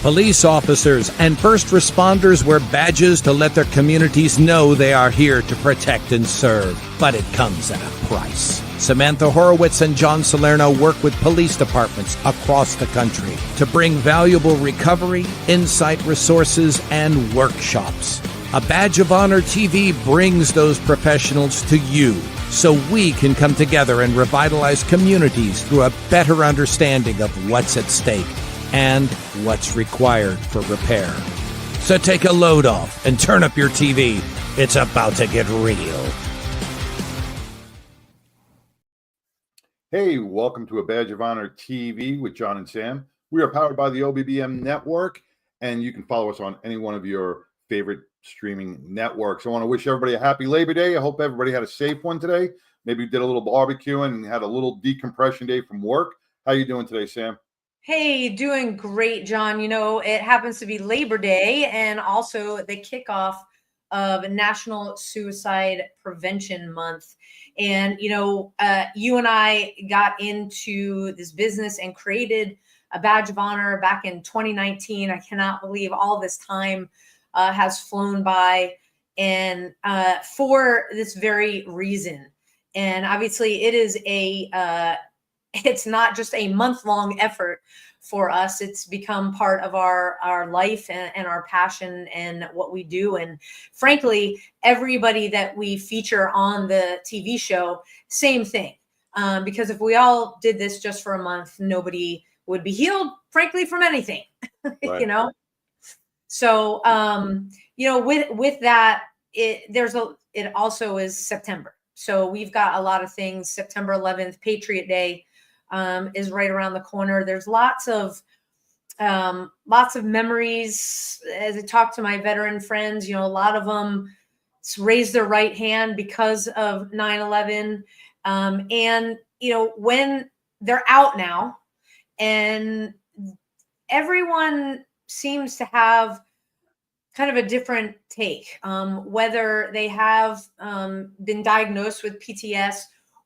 Police officers and first responders wear badges to let their communities know they are here to protect and serve. But it comes at a price. Samantha Horwitz and John Salerno work with police departments across the country to bring valuable recovery, insight resources, and workshops. A Badge of Honor TV brings those professionals to you so we can come together and revitalize communities through a better understanding of what's at stake and what's required for repair. So take a load off and turn up your TV. It's about to get real. Hey, welcome to A Badge of Honor TV with John and Sam. We are powered by the OBBM network, and you can follow us on any one of your favorite streaming networks. I want to wish everybody a happy Labor Day. I hope everybody had a safe one today. Maybe did a little barbecuing and had a little decompression day from work. How you doing today, Sam? Hey, doing great, John. You know, it happens to be Labor Day and also the kickoff of National Suicide Prevention Month. And, you know, you and I got into this business and created a Badge of Honor back in 2019. I cannot believe all this time has flown by, and for this very reason. And obviously it is it's not just a month-long effort for us. It's become part of our life and our passion and what we do. And frankly, everybody that we feature on the TV show, same thing. Because if we all did this just for a month, nobody would be healed, frankly, from anything, Right. you know? So, you know, with that, it also is September. So we've got a lot of things. September 11th, Patriot Day, is right around the corner. There's lots of memories. As I talk to my veteran friends, you know, a lot of them raise their right hand because of 9/11. And, you know, when they're out now and everyone seems to have kind of a different take, whether they have been diagnosed with PTS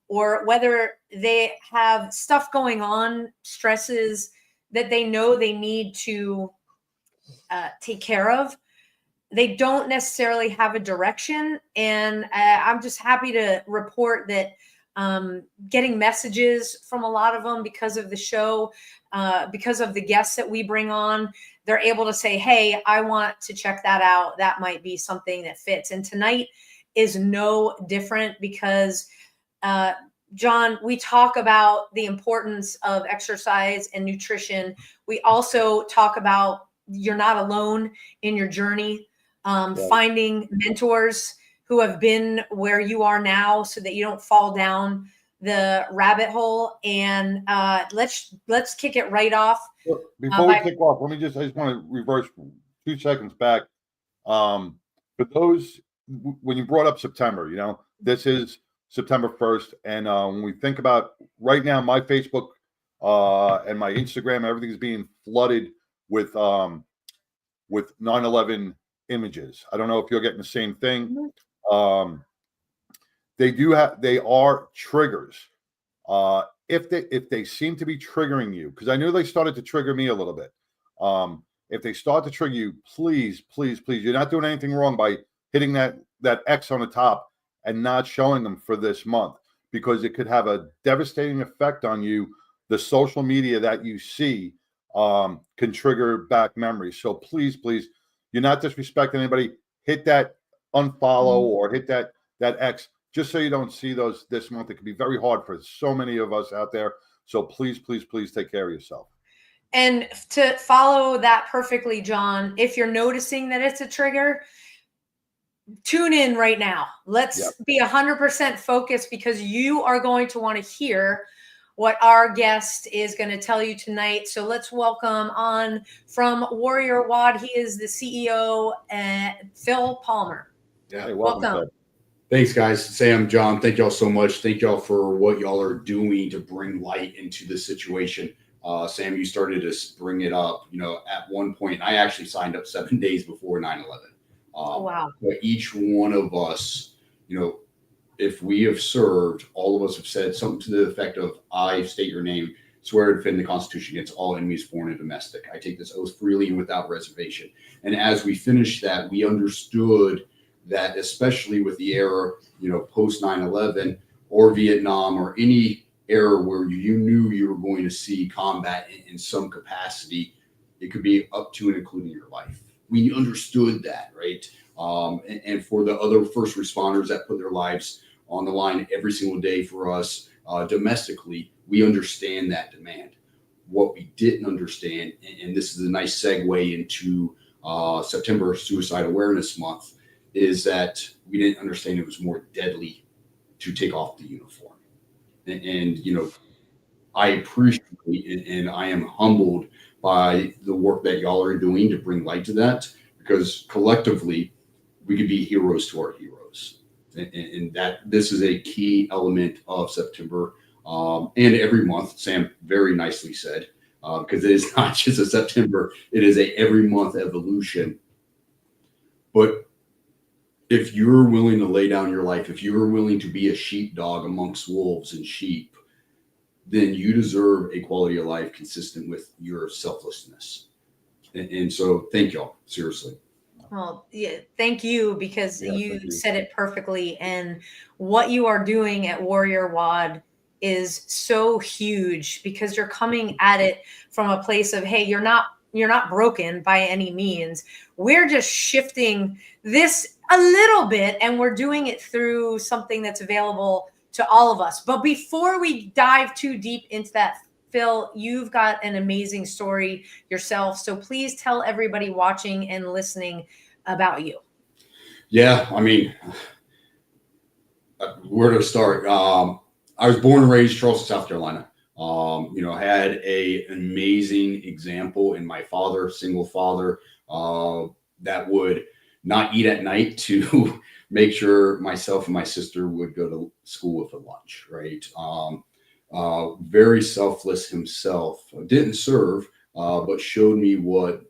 or whether they have stuff going on, stresses that they know they need to take care of. They don't necessarily have a direction. And I'm just happy to report that getting messages from a lot of them because of the show, because of the guests that we bring on, they're able to say, hey, I want to check that out. That might be something that fits. And tonight is no different because John, we talk about the importance of exercise and nutrition. We also talk about you're not alone in your journey, finding mentors who have been where you are now so that you don't fall down the rabbit hole. And let's kick it right off. Well, before we kick off, I just want to reverse 2 seconds back. For those, when you brought up September, you know, this is September 1st. And when we think about right now, my Facebook and my Instagram, everything is being flooded with 9/11 images. I don't know if you're getting the same thing. They are triggers. If they seem to be triggering you, because I know they started to trigger me a little bit. If they start to trigger you, please, you're not doing anything wrong by hitting that X on the top and not showing them for this month, because it could have a devastating effect on you. The social media that you see can trigger back memories. So please, you're not disrespecting anybody. Hit that unfollow or hit that X, just so you don't see those this month. It can be very hard for so many of us out there. So please take care of yourself. And to follow that perfectly, John, if you're noticing that it's a trigger, tune in right now. Let's be 100% focused, because you are going to want to hear what our guest is going to tell you tonight. So let's welcome on from WarriorWOD. He is the CEO, Phil Palmer. Yeah, hey, welcome. Thanks, guys. Sam, John, thank y'all so much. Thank y'all for what y'all are doing to bring light into this situation. Sam, you started to bring it up. You know, at one point, I actually signed up 7 days before 9/11. Oh, wow. But each one of us, you know, if we have served, all of us have said something to the effect of, I state your name, swear to defend the Constitution against all enemies, foreign and domestic. I take this oath freely and without reservation. And as we finished that, we understood that, especially with the era, post 9/11 or Vietnam or any era where you knew you were going to see combat in some capacity, it could be up to and including your life. We understood that, right? And for the other first responders that put their lives on the line every single day for us domestically, we understand that demand. What we didn't understand, and this is a nice segue into September Suicide Awareness Month, is that we didn't understand it was more deadly to take off the uniform. And I appreciate and I am humbled by the work that y'all are doing to bring light to that, because collectively we could be heroes to our heroes. And that this is a key element of September and every month. Sam very nicely said, because it is not just a September, it is a every month evolution. But if you're willing to lay down your life, if you're willing to be a sheepdog amongst wolves and sheep, then you deserve a quality of life consistent with your selflessness. And so thank y'all, seriously. Well, yeah, thank you, because you said it perfectly. And what you are doing at WarriorWOD is so huge, because you're coming at it from a place of, hey, you're not broken by any means. We're just shifting this a little bit, and we're doing it through something that's available to all of us. But before we dive too deep into that, Phil, you've got an amazing story yourself. So please tell everybody watching and listening about you. Yeah, I mean, where to start? I was born and raised Charleston, South Carolina. Had an amazing example in my father, single father, that would not eat at night to make sure myself and my sister would go to school with a lunch, right? Very selfless himself, didn't serve, but showed me what,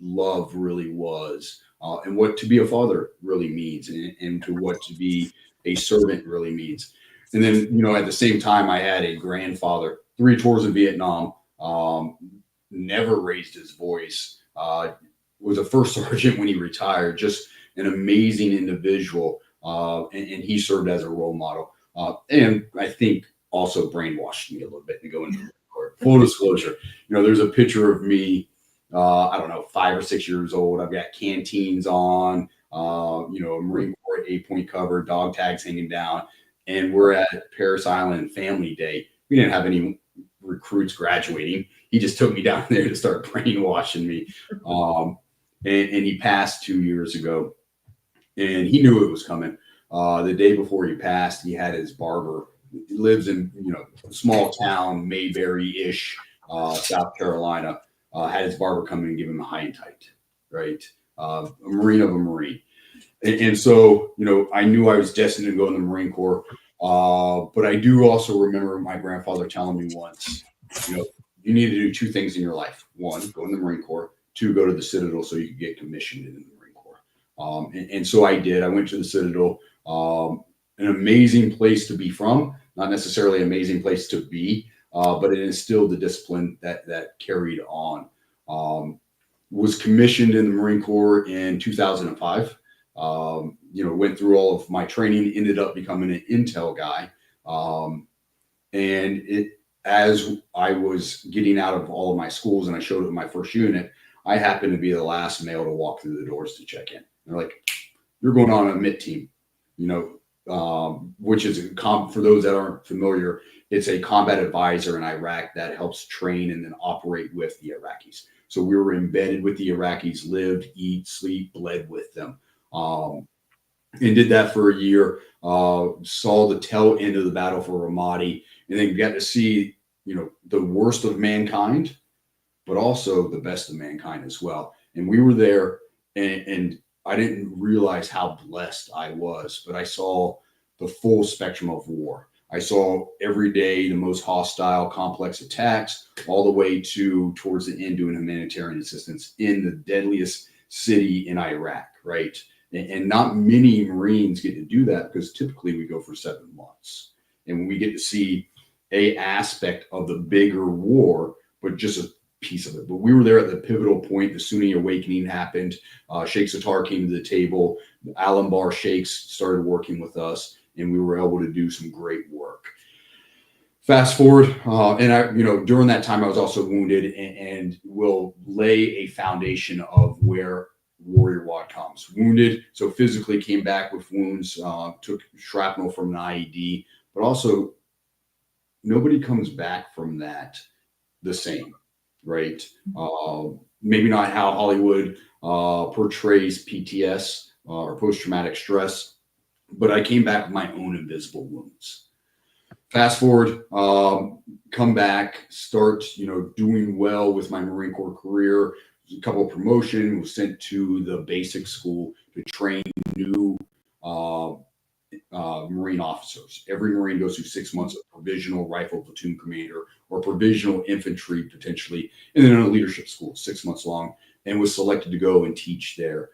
love really was, and what to be a father really means, and to what to be a servant really means. And then, at the same time, I had a grandfather, 3 tours in Vietnam, never raised his voice, was a first sergeant when he retired, just an amazing individual. And he served as a role model. And I think also brainwashed me a little bit to go into the court. Full disclosure, there's a picture of me, I don't know, 5 or 6 years old. I've got canteens on, a Marine Corps 8-point cover, dog tags hanging down. And we're at Paris Island Family Day. We didn't have any recruits graduating. He just took me down there to start brainwashing me. And he passed 2 years ago, and he knew it was coming. The day before he passed, he had his barber. He lives in, a small town, Mayberry-ish, South Carolina. Had his barber come in and give him a high and tight, right? A Marine of a Marine. And so, I knew I was destined to go in the Marine Corps. But I do also remember my grandfather telling me once, you need to do 2 things in your life. 1, go in the Marine Corps. 2, go to the Citadel so you could get commissioned in the Marine Corps. And so I did. I went to the Citadel, an amazing place to be from, not necessarily an amazing place to be, but it instilled the discipline that carried on. Was commissioned in the Marine Corps in 2005. Went through all of my training, ended up becoming an intel guy. And as I was getting out of all of my schools and I showed up in my first unit, I happened to be the last male to walk through the doors to check in. They're like, you're going on a MIT team, which is for those that aren't familiar, it's a combat advisor in Iraq that helps train and then operate with the Iraqis. So we were embedded with the Iraqis, lived, eat, sleep, bled with them. And did that for a year, saw the tail end of the battle for Ramadi, and then got to see, the worst of mankind, but also the best of mankind as well. And we were there, and I didn't realize how blessed I was, but I saw the full spectrum of war. I saw every day the most hostile, complex attacks, all the way towards the end doing humanitarian assistance in the deadliest city in Iraq, right? And not many Marines get to do that, because typically we go for 7 months. And when we get to see, a aspect of the bigger war, but just a piece of it. But we were there at the pivotal point. The Sunni awakening happened. Sheikh Sattar came to the table. The Al-Anbar sheikhs started working with us, and we were able to do some great work. Fast forward, and I, during that time, I was also wounded, and will lay a foundation of where WarriorWOD comes. Wounded, so physically came back with wounds, took shrapnel from an IED, but also nobody comes back from that the same, right? Maybe not how Hollywood portrays PTS or post-traumatic stress, but I came back with my own invisible wounds. Fast forward, come back, start, doing well with my Marine Corps career. A couple of promotions, was sent to the basic school to train new Marine officers. Every Marine goes through 6 months of provisional rifle platoon commander or provisional infantry potentially, and then a leadership school, 6 months long, and was selected to go and teach there.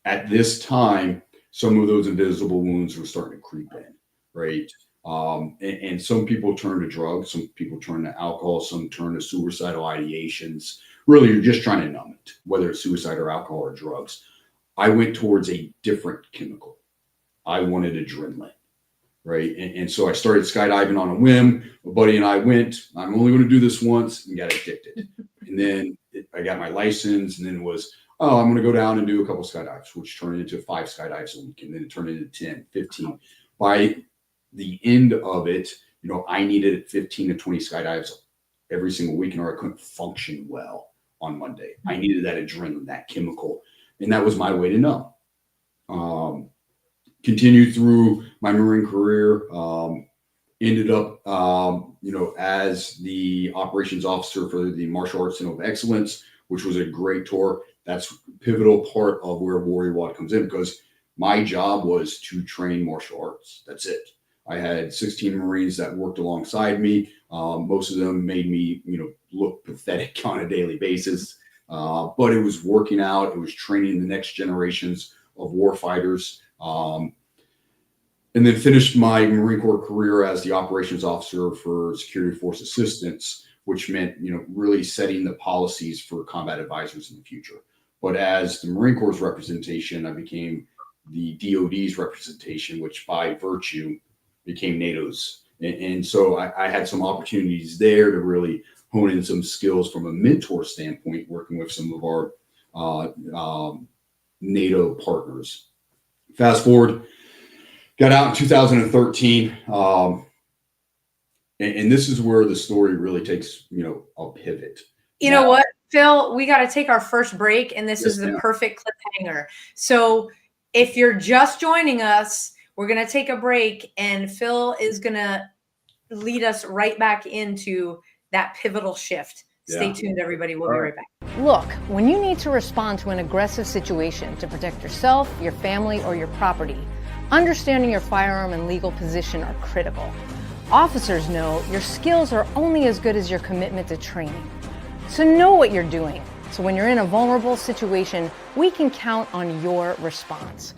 At this time, some of those invisible wounds were starting to creep in, right? And some people turn to drugs, some people turn to alcohol, some turn to suicidal ideations. Really, you're just trying to numb it, whether it's suicide or alcohol or drugs. I went towards a different chemical. I wanted adrenaline, right? And so I started skydiving on a whim. A buddy and I went, I'm only going to do this once, and got addicted. And then I got my license, and then it was, I'm going to go down and do a couple skydives, which turned into 5 skydives a week, and then it turned into 10, 15. By the end of it, I needed 15 to 20 skydives every single week, or I couldn't function well on Monday. I needed that adrenaline, that chemical, and that was my way to know. Continued through my Marine career, ended up, as the operations officer for the Martial Arts Center of Excellence, which was a great tour. That's a pivotal part of where WarriorWOD comes in, because my job was to train martial arts. That's it. I had 16 Marines that worked alongside me. Most of them made me, look pathetic on a daily basis. But it was working out. It was training the next generations of war fighters. And then finished my Marine Corps career as the operations officer for security force assistance, which meant, really setting the policies for combat advisors in the future. But as the Marine Corps' representation, I became the DOD's representation, which by virtue became NATO's. And so I had some opportunities there to really hone in some skills from a mentor standpoint, working with some of our NATO partners. Fast forward, got out in 2013. And this is where the story really takes, a pivot. You know what, Phil, we got to take our first break, and this is the perfect cliffhanger. So if you're just joining us, we're going to take a break, and Phil is going to lead us right back into that pivotal shift. Stay tuned, everybody. We'll be right back. Look, when you need to respond to an aggressive situation to protect yourself, your family, or your property, understanding your firearm and legal position are critical. Officers know your skills are only as good as your commitment to training. So know what you're doing. So when you're in a vulnerable situation, we can count on your response.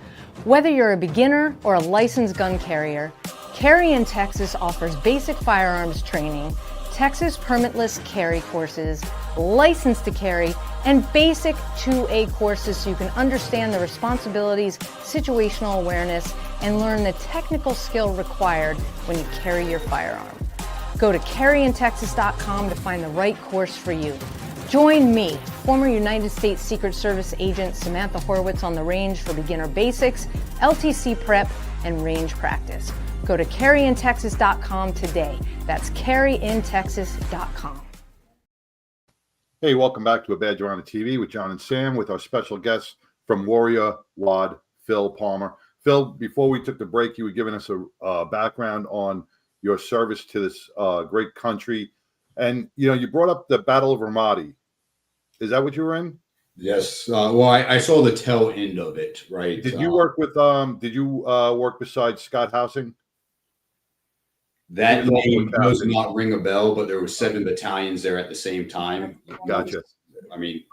Whether you're a beginner or a licensed gun carrier, Carry in Texas offers basic firearms training, Texas permitless carry courses, license to carry, and basic 2A courses so you can understand the responsibilities, situational awareness, and learn the technical skill required when you carry your firearm. Go to carryintexas.com to find the right course for you. Join me, former United States Secret Service agent Samantha Horwitz, on the range for beginner basics, LTC prep, and range practice. Go to carryintexas.com today. That's carryintexas.com. Hey, welcome back to A Badger on the TV with John and Sam, with our special guests from WarriorWOD, Phil Palmer. Phil, before we took the break, you were giving us a background on your service to this great country. And, you brought up the Battle of Ramadi. Is that what you were in? Yes. Well, I saw the tail end of it, right? Did you work with, work beside Scott Housing? That name does not ring a bell, but there were 7 battalions there at the same time. Gotcha. I mean,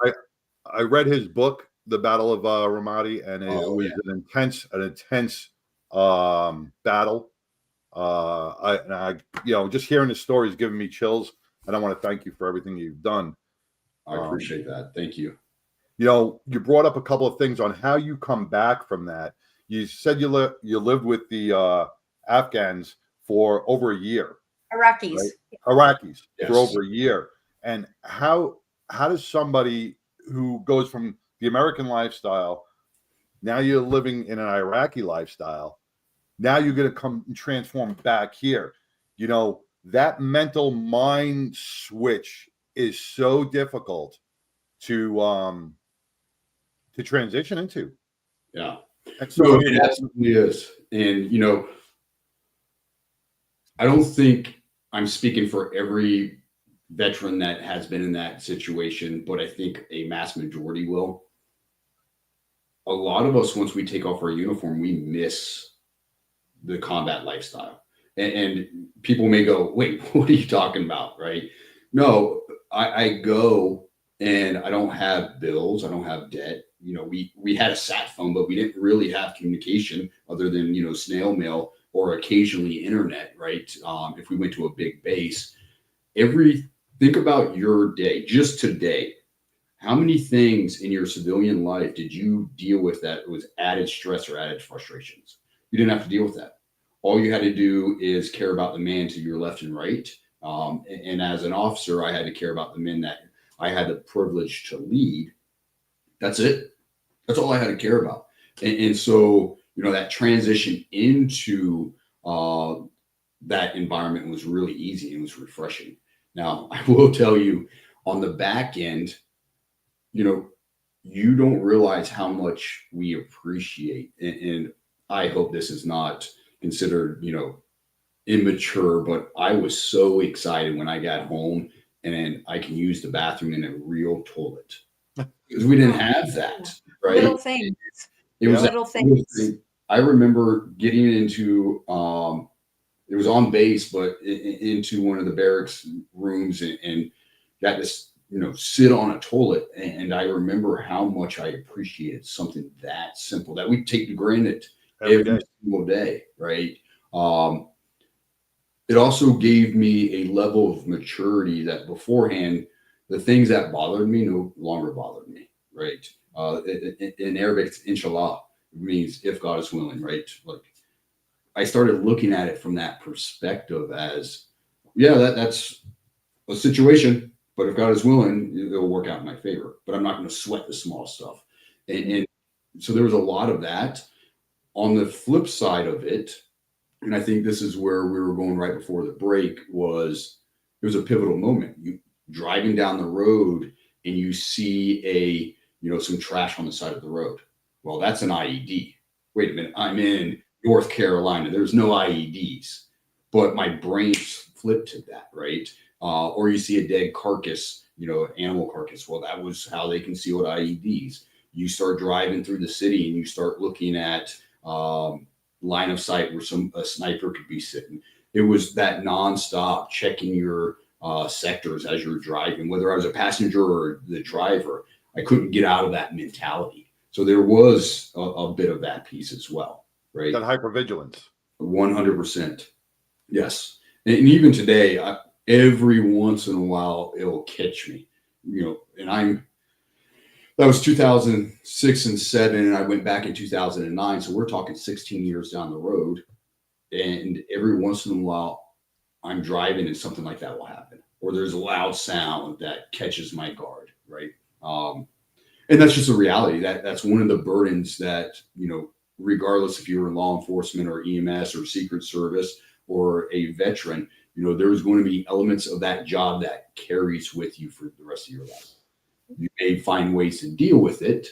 I read his book, The Battle of Ramadi, and it was an intense battle. Just hearing the stories giving me chills, and I want to thank you for everything you've done. I appreciate that. Thank you. You brought up a couple of things on how you come back from that. You said you lived with the Afghans for over a year. Iraqis. Right? Iraqis Yes. for over a year. And how does somebody who goes from the American lifestyle, now you're living in an Iraqi lifestyle, now you're going to come and transform back here? That mental mind switch is so difficult to transition into. Yeah. And so No, it absolutely is. And, I don't think I'm speaking for every veteran that has been in that situation, but I think a mass majority will. A lot of us, once we take off our uniform, we miss the combat lifestyle. And people may go, wait, what are you talking about? Right? No, I go and I don't have bills. I don't have debt. We had a sat phone, but we didn't really have communication other than, snail mail or occasionally internet, right? If we went to a big base, think about your day, just today. How many things in your civilian life did you deal with that was added stress or added frustrations? You didn't have to deal with that. All you had to do is care about the man to your left and right. And as an officer, I had to care about the men that I had the privilege to lead. That's it. That's all I had to care about. And so, that transition into that environment was really easy and was refreshing. Now, I will tell you, on the back end, you don't realize how much we appreciate. And I hope this is not considered, immature, but I was so excited when I got home and I can use the bathroom in a real toilet because we didn't have that, right? Little things. It was little things. I remember getting into, it was on base, but into one of the barracks rooms and got this, sit on a toilet. And I remember how much I appreciated something that simple that we take for granted every single day, right? It also gave me a level of maturity that beforehand, the things that bothered me no longer bothered me, right? In Arabic, it's inshallah. It means if God is willing, right? Like I started looking at it from that perspective as, that's a situation, but if God is willing, it'll work out in my favor. But I'm not going to sweat the small stuff. And so there was a lot of that. On the flip side of it, and I think this is where we were going right before the break, it was a pivotal moment. You driving down the road and you see some trash on the side of the road. Well, that's an IED. Wait a minute, I'm in North Carolina. There's no IEDs, but my brain flipped to that, right? Or you see a dead carcass, animal carcass. Well, that was how they concealed IEDs. You start driving through the city and you start looking at line of sight where a sniper could be sitting. It was that nonstop checking your sectors as you're driving, whether I was a passenger or the driver. I couldn't get out of that mentality. So there was a bit of that piece as well, right? That hypervigilance. 100%. Yes. And even today, every once in a while, it'll catch me, and that was 2006 and 2007, and I went back in 2009. So we're talking 16 years down the road. And every once in a while, I'm driving and something like that will happen. Or there's a loud sound that catches my guard, right? And that's just a reality. That's one of the burdens that, regardless if you're in law enforcement or EMS or Secret Service or a veteran, there's going to be elements of that job that carries with you for the rest of your life. You may find ways to deal with it,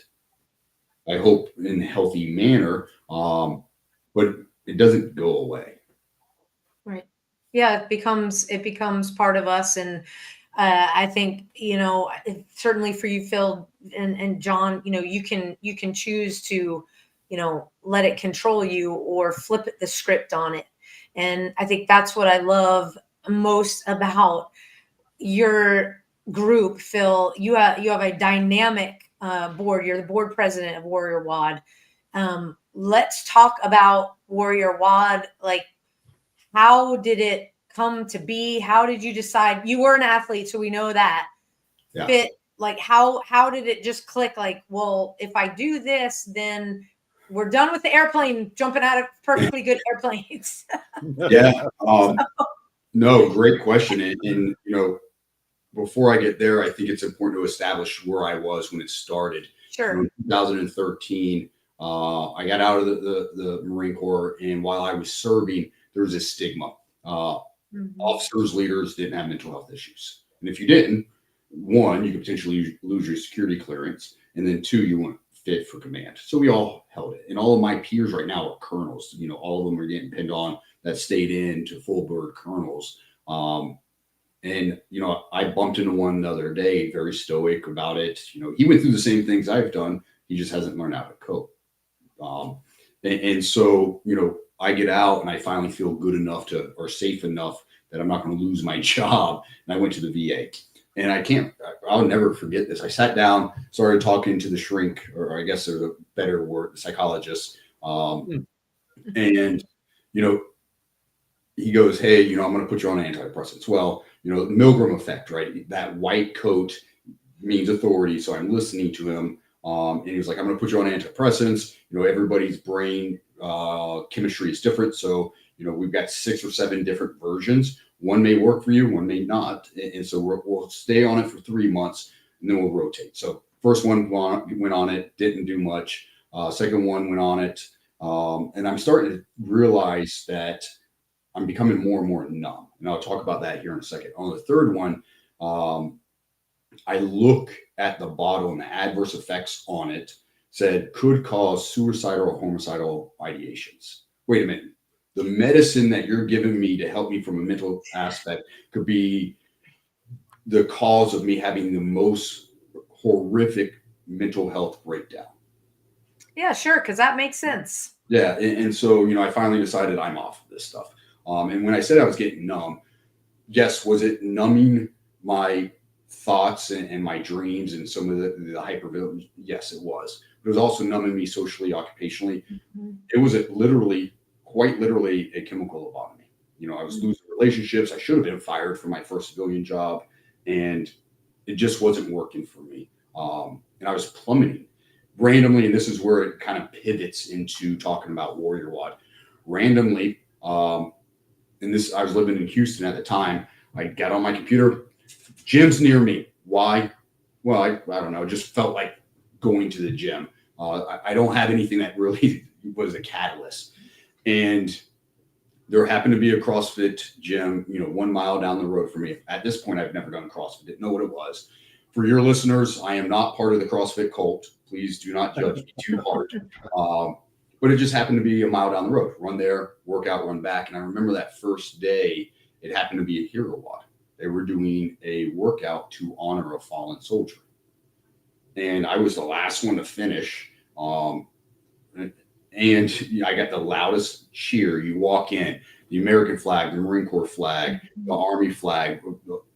I hope in a healthy manner, but it doesn't go away. Right. Yeah, it becomes part of us. And I think, certainly for you, Phil and John, you can choose to, let it control you or flip the script on it. And I think that's what I love most about your group, Phil. You have a dynamic board. You're the board president of WarriorWOD. Let's talk about WarriorWOD. Like, how did it come to be? How did you decide? You were an athlete, so we know that. Yeah. Fit, like how did it just click? Like, well, if I do this, then we're done with the airplane jumping out of perfectly good airplanes. Yeah. No, great question. And before I get there, I think it's important to establish where I was when it started. Sure. In 2013, I got out of the Marine Corps, and while I was serving, there was a stigma. Officers, leaders didn't have mental health issues, and if you didn't, one, you could potentially lose your security clearance, and then two, you weren't fit for command. So we all held it, and all of my peers right now are colonels. All of them are getting pinned on that stayed in to full bird colonels. And, I bumped into one the other day, very stoic about it. He went through the same things I've done. He just hasn't learned how to cope. And so, I get out and I finally feel good enough or safe enough that I'm not going to lose my job. And I went to the VA, and I'll never forget this. I sat down, started talking to the shrink, or I guess there's a better word, psychologist. And, he goes, hey, I'm going to put you on antidepressants. Well, the Milgram effect, right? That white coat means authority. So I'm listening to him. And he was like, I'm going to put you on antidepressants. Everybody's brain chemistry is different. So, we've got 6 or 7 different versions. One may work for you, one may not. And so we'll stay on it for 3 months, and then we'll rotate. So first one went on it, didn't do much. Second one went on it. And I'm starting to realize that I'm becoming more and more numb. And I'll talk about that here in a second. On the third one, I look at the bottle, and the adverse effects on it said could cause suicidal or homicidal ideations. Wait a minute. The medicine that you're giving me to help me from a mental aspect could be the cause of me having the most horrific mental health breakdown. Yeah, sure. Because that makes sense. Yeah. And so, I finally decided I'm off of this stuff. And when I said I was getting numb, yes, was it numbing my thoughts and my dreams and some of the hypervigilance? Yes, it was. But it was also numbing me socially, occupationally. It was quite literally a chemical lobotomy. I was losing relationships. I should have been fired from my first civilian job, and it just wasn't working for me. And I was plummeting randomly. And this is where it kind of pivots into talking about WarriorWOD. Randomly, and I was living in Houston at the time. I got on my computer, gym's near me. Why? Well, I don't know. It just felt like going to the gym. I don't have anything that really was a catalyst. And there happened to be a CrossFit gym, 1 mile down the road from me. At this point, I've never done CrossFit, didn't know what it was. For your listeners, I am not part of the CrossFit cult. Please do not judge me too hard. But it just happened to be a mile down the road. Run there, work out, run back. And I remember that first day, it happened to be a hero WOD. They were doing a workout to honor a fallen soldier. And I was the last one to finish. And I got the loudest cheer. You walk in, the American flag, the Marine Corps flag, the Army flag,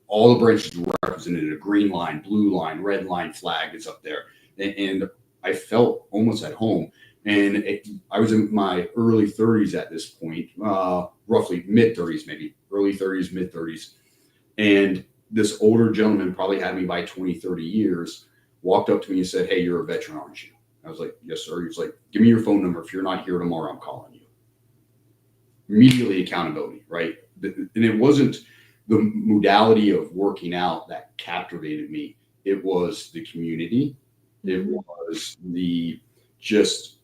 all the branches were represented. A green line, blue line, red line flag is up there. And I felt almost at home. And I was in my early 30s at this point, roughly mid 30s, maybe early 30s, mid 30s. And this older gentleman, probably had me by 20, 30 years, walked up to me and said, hey, you're a veteran, aren't you? I was like, yes, sir. He was like, give me your phone number. If you're not here tomorrow, I'm calling you. Immediately accountability, right? And it wasn't the modality of working out that captivated me. It was the community. It was just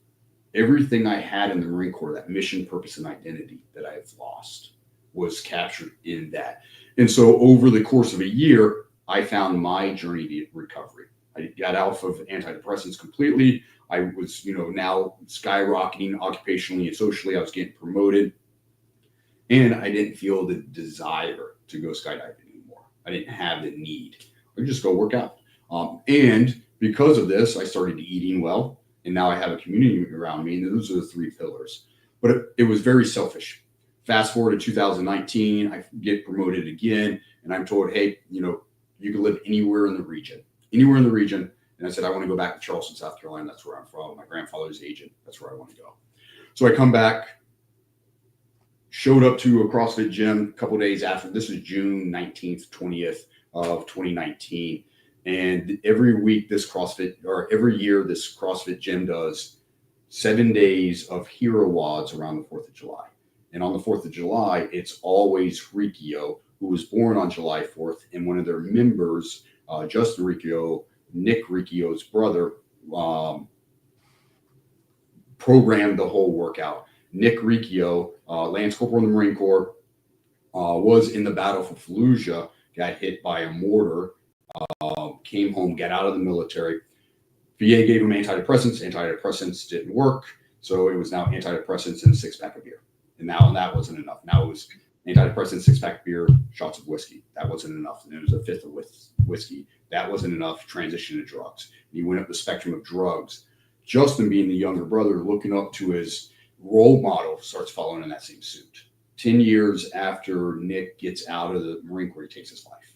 everything I had in the Marine Corps, that mission, purpose, and identity that I have lost was captured in that. And so over the course of a year, I found my journey to recovery. I got out of antidepressants completely. I was, now skyrocketing occupationally and socially. I was getting promoted, and I didn't feel the desire to go skydiving anymore. I didn't have the need. I just go work out. And because of this, I started eating well, and now I have a community around me, and those are the 3 pillars. But it was very selfish. Fast forward to 2019, I get promoted again, and I'm told, hey, you can live anywhere in the region. And I said, I want to go back to Charleston, South Carolina. That's where I'm from. My grandfather's agent. That's where I want to go. So I come back, showed up to a CrossFit gym a couple days after. This is June 19th, 20th of 2019. And every year this CrossFit gym does 7 days of hero WODs around the 4th of July. And on the 4th of July, it's always Riccio, who was born on July 4th. And one of their members, Justin Riccio, Nick Riccio's brother, programmed the whole workout. Nick Riccio, Lance Corporal in the Marine Corps, was in the battle for Fallujah, got hit by a mortar, came home, got out of the military. VA gave him antidepressants. Antidepressants didn't work. So it was now antidepressants and a 6-pack of beer. And that wasn't enough. Now it was antidepressants, 6-pack of beer, shots of whiskey. That wasn't enough. And it was a 5th of whiskey. That wasn't enough. Transition to drugs. And he went up the spectrum of drugs. Justin, being the younger brother, looking up to his role model, starts following in that same suit. 10 years after Nick gets out of the Marine Corps, he takes his life.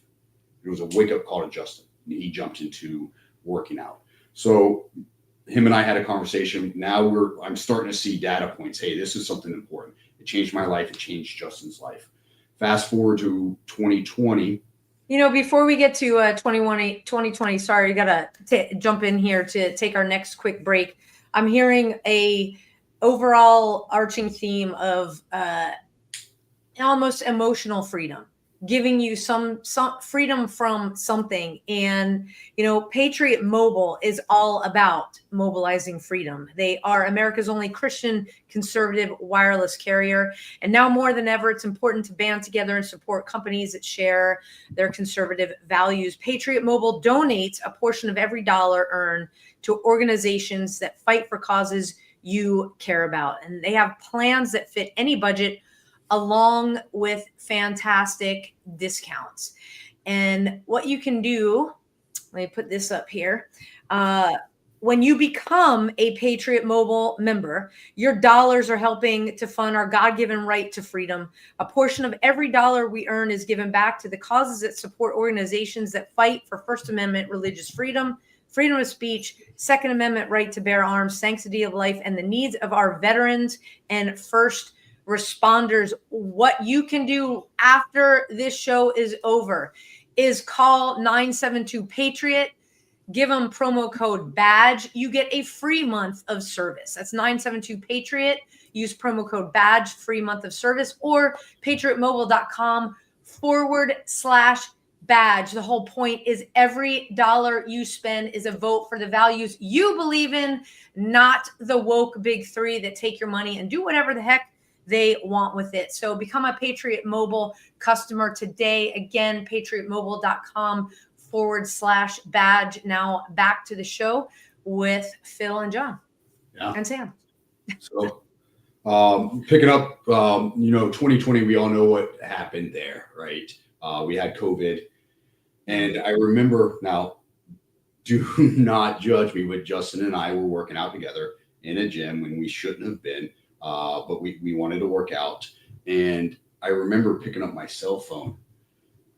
It was a wake-up call to Justin. He jumped into working out. So him and I had a conversation. Now I'm starting to see data points. Hey, this is something important. It changed my life. It changed Justin's life. Fast forward to 2020. Before we get to 2020, sorry, you got to jump in here to take our next quick break. I'm hearing a overall arching theme of almost emotional freedom, giving you some freedom from something. And, Patriot Mobile is all about mobilizing freedom. They are America's only Christian conservative wireless carrier. And now more than ever, it's important to band together and support companies that share their conservative values. Patriot Mobile donates a portion of every dollar earned to organizations that fight for causes you care about. And they have plans that fit any budget, along with fantastic discounts. And what you can do, let me put this up here. When you become a Patriot Mobile member, your dollars are helping to fund our God-given right to freedom. A portion of every dollar we earn is given back to the causes that support organizations that fight for First Amendment religious freedom, freedom of speech, Second Amendment right to bear arms, sanctity of life, and the needs of our veterans and first responders. What you can do after this show is over is call 972-PATRIOT, give them promo code BADGE. You get a free month of service. That's 972-PATRIOT. Use promo code BADGE, free month of service, or patriotmobile.com/badge. The whole point is every dollar you spend is a vote for the values you believe in, not the woke big three that take your money and do whatever the heck they want with it. So become a Patriot Mobile customer today. Again, patriotmobile.com/badge. Now back to the show with Phil and John and Sam. So picking up, 2020, we all know what happened there, right? We had COVID. And I remember, now, do not judge me, but Justin and I were working out together in a gym when we shouldn't have been. But we wanted to work out. And I remember picking up my cell phone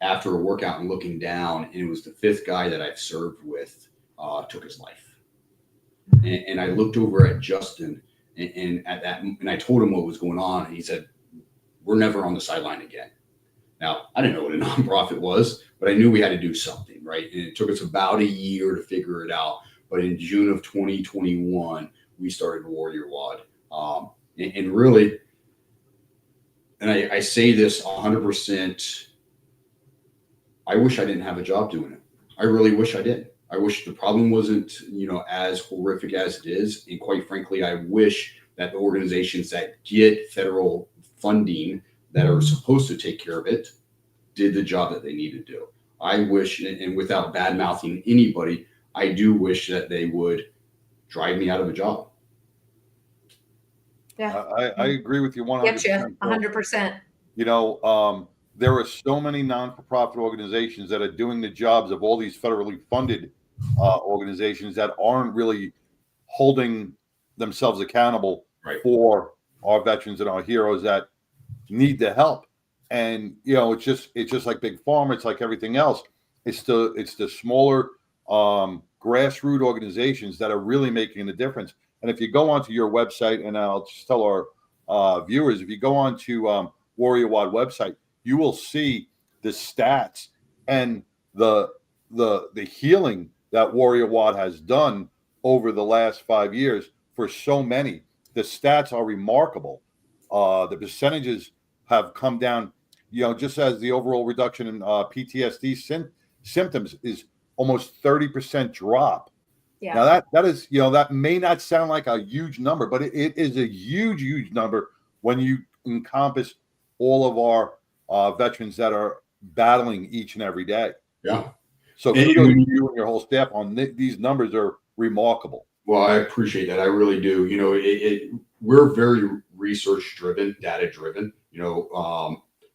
after a workout and looking down, and it was the 5th guy that I've served with took his life. And I looked over at Justin and I told him what was going on. And he said, "We're never on the sideline again." Now, I didn't know what a nonprofit was, but I knew we had to do something, right? And it took us about a year to figure it out. But in June of 2021, we started WarriorWOD. And really, and I say this 100%, I wish I didn't have a job doing it. I really wish I did. I wish the problem wasn't, as horrific as it is. And quite frankly, I wish that the organizations that get federal funding that are supposed to take care of it did the job that they need to do. I wish, and without bad mouthing anybody, I do wish that they would drive me out of a job. Yeah, I agree with you 100%. 100%. There are so many non-for-profit organizations that are doing the jobs of all these federally funded organizations that aren't really holding themselves accountable for our veterans and our heroes that need the help. And it's just like Big Pharma. It's like everything else. It's the smaller grassroots organizations that are really making the difference. And if you go onto your website, and I'll just tell our viewers, if you go on to WarriorWOD website, you will see the stats and the healing that WarriorWOD has done over the last 5 years for so many. The stats are remarkable. The percentages have come down, just as the overall reduction in PTSD symptoms is almost 30% drop. Yeah. Now that is, that may not sound like a huge number, but it is a huge number when you encompass all of our veterans that are battling each and every day. Yeah. So kudos to you and your whole staff on these numbers are remarkable. Well, I appreciate that. I really do. We're very research driven, data driven.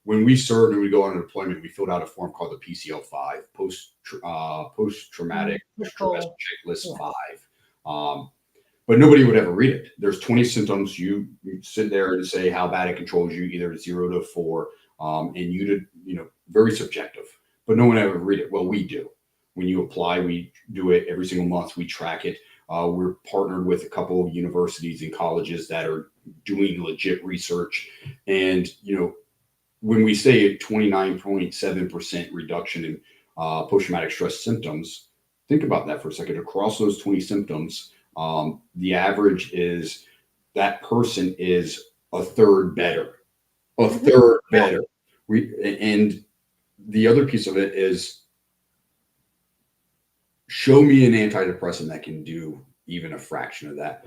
When we served and we go on an deployment, we filled out a form called the PCL5, post traumatic stress checklist 5. But nobody would ever read it. There's 20 symptoms. You sit there and say how bad it controls you, either 0 to 4, and very subjective. But no one ever read it. Well, we do. When you apply, we do it every single month. We track it. We're partnered with a couple of universities and colleges that are doing legit research. And, when we say a 29.7% reduction in post-traumatic stress symptoms, think about that for a second. Across those 20 symptoms, the average is that person is a third better. And the other piece of it is, show me an antidepressant that can do even a fraction of that.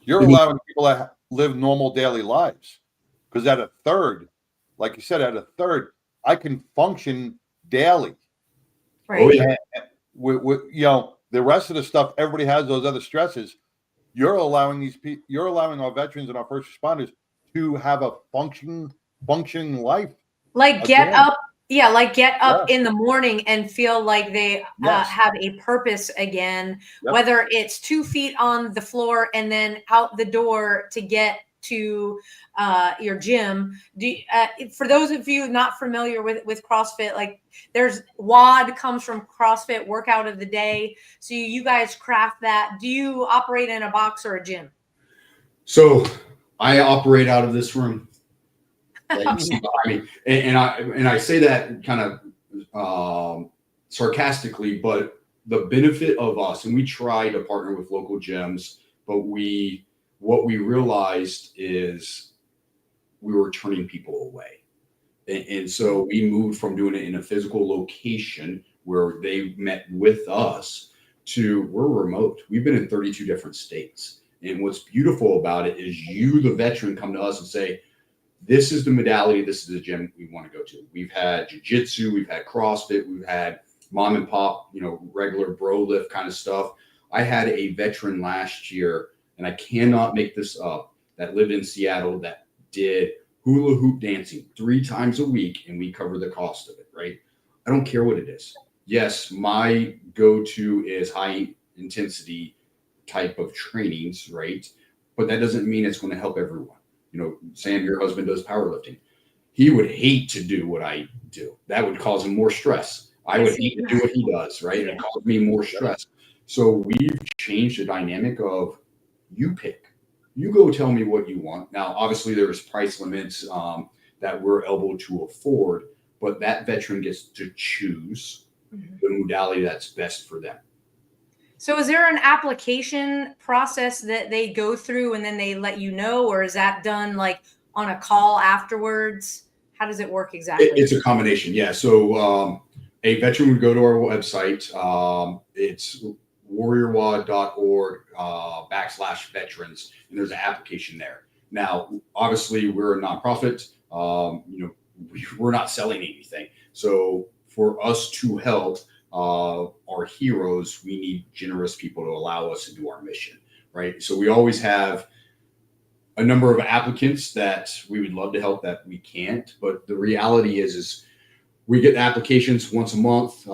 You're allowing people to live normal daily lives, because at a third, like you said, I can function daily. Right. Oh, yeah. The rest of the stuff, everybody has those other stresses. You're allowing our veterans and our first responders to have a functioning life. Like get up in the morning and feel like they have a purpose again, whether it's 2 feet on the floor and then out the door to get to your gym. For those of you not familiar with CrossFit, like there's WOD comes from CrossFit, workout of the day. So you guys craft that. Do you operate in a box or a gym? So I operate out of this room. That you see behind me. And I say that kind of sarcastically, but the benefit of us, and we try to partner with local gyms, but what we realized is we were turning people away. And so we moved from doing it in a physical location where they met with us to we're remote. We've been in 32 different states. And what's beautiful about it is you, the veteran, come to us and say, this is the modality, this is the gym we want to go to. We've had jiu-jitsu, we've had CrossFit, we've had mom and pop, regular bro lift kind of stuff. I had a veteran last year, and I cannot make this up, that lived in Seattle that did hula hoop dancing 3 times a week, and we cover the cost of it, right? I don't care what it is. Yes, my go-to is high intensity type of trainings, right? But that doesn't mean it's going to help everyone. Sam, your husband does powerlifting. He would hate to do what I do. That would cause him more stress. I would hate to do what he does, right? It caused me more stress. So we've changed the dynamic of you pick. You go tell me what you want. Now, obviously, there's price limits that we're able to afford, but that veteran gets to choose the modality that's best for them. So is there an application process that they go through and then they let you know, or is that done like on a call afterwards? How does it work exactly? It's a combination. Yeah. So a veteran would go to our website. It's WarriorWOD.org /veterans, and there's an application there. Now, obviously, we're a nonprofit. We're not selling anything. So for us to help our heroes, we need generous people to allow us to do our mission, right? So we always have a number of applicants that we would love to help that we can't. But the reality is we get applications once a month.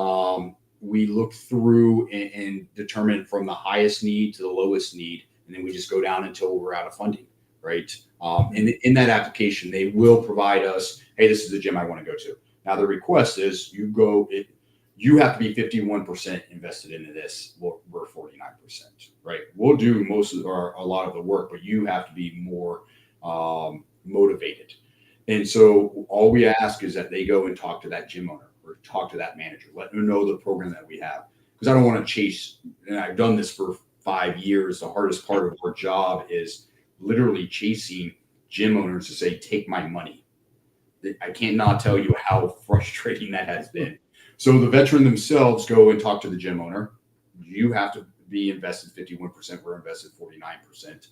We look through and determine from the highest need to the lowest need, and then we just go down until we're out of funding, right? And in that application, they will provide us, hey, this is the gym I want to go to. Now the request is you have to be 51% invested into this. We're 49%, right? We'll do a lot of the work, but you have to be more motivated. And so all we ask is that they go and talk to that gym owner or talk to that manager, let them know the program that we have. Because I don't want to chase, and I've done this for 5 years. The hardest part of our job is literally chasing gym owners to say, take my money. I can't not tell you how frustrating that has been. So the veteran themselves go and talk to the gym owner. You have to be invested 51%. We're invested 49%.